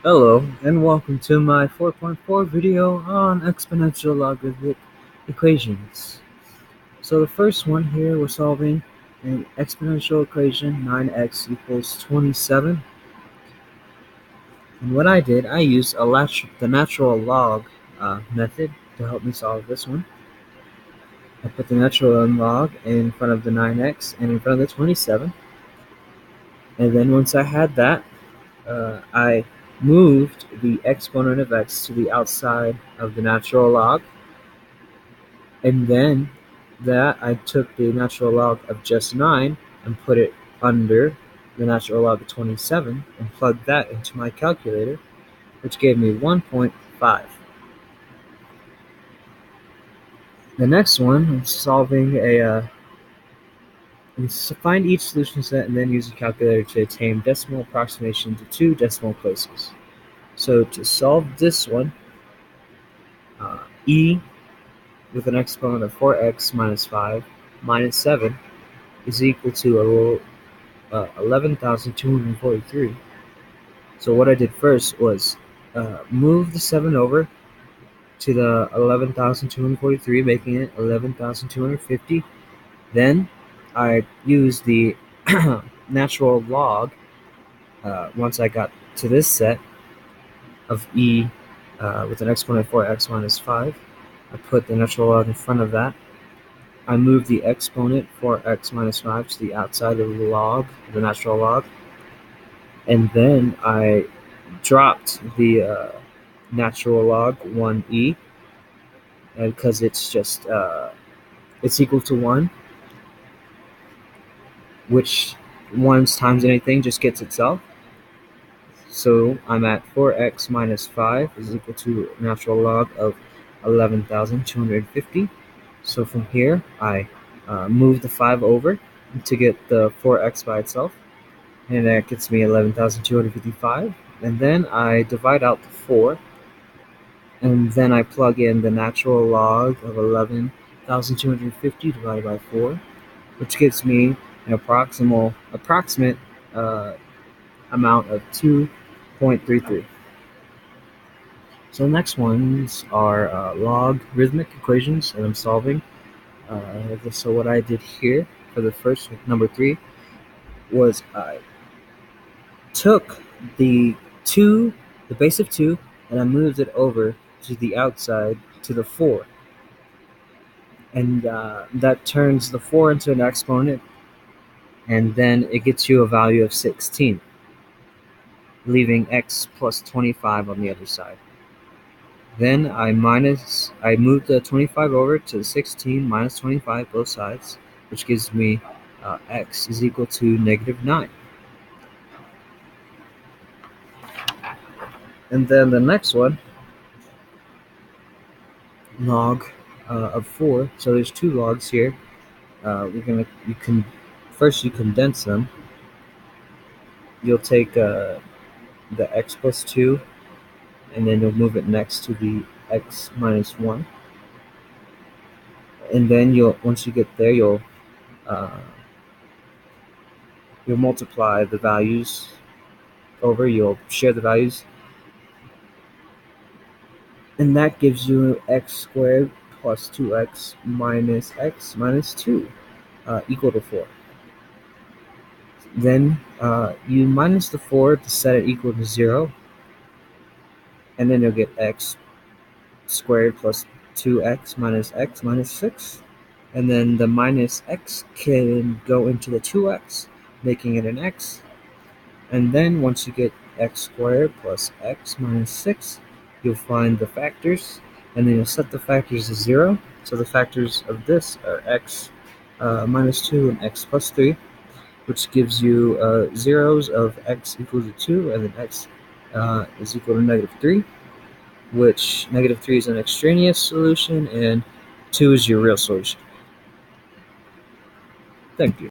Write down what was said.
Hello, and welcome to my 4.4 video on exponential logarithmic equations. So the first one here, we're solving an exponential equation 9x equals 27. And what I did, I used the natural log method to help me solve this one. I put the natural log in front of the 9x and in front of the 27. And then once I had that, I moved the exponent of x to the outside of the natural log, and then I took the natural log of just 9 and put it under the natural log of 27 and plugged that into my calculator, which gave me 1.5. The next one is solving find each solution set and then use a calculator to attain decimal approximation to 2 decimal places. So to solve this one, e with an exponent of 4x minus 5 minus 7 is equal to 11,243. So what I did first was move the 7 over to the 11,243, making it 11,250. Then I used the natural log once I got to this set of e with an exponent of 4x minus 5. I put the natural log in front of that. I moved the exponent for x minus 5 to the outside of the log, the natural log, and then I dropped the natural log 1e, because it's just it's equal to 1, which 1's times anything just gets itself. So I'm at 4x minus 5 is equal to natural log of 11,250. So from here, I move the 5 over to get the 4x by itself, and that gets me 11,255. And then I divide out the 4, and then I plug in the natural log of 11,250 divided by 4, which gives me an approximate amount of 2.33. So the next ones are logarithmic equations that I'm solving. So what I did here for the first, number 3, was I took the base of 2, and I moved it over to the outside to the 4. And that turns the 4 into an exponent, and then it gets you a value of 16, leaving x plus 25 on the other side. Then I moved the 25 over to the 16 minus 25 both sides, which gives me x is equal to -9. And then the next one, log of 4. So there's 2 logs here. First you condense them. You'll take the x plus 2, and then you'll move it next to the x minus 1. And then once you get there, you'll multiply the values over. You'll share the values, and that gives you x squared plus 2x minus x minus 2 equal to 4. Then you minus the 4 to set it equal to 0, and then you'll get x squared plus 2x minus 6. And then the minus x can go into the 2x, making it an x. And then once you get x squared plus x minus 6, you'll find the factors, and then you'll set the factors to 0. So the factors of this are x minus 2 and x plus 3, which gives you zeros of x equals to 2, and then x is equal to -3, which -3 is an extraneous solution, and 2 is your real solution. Thank you.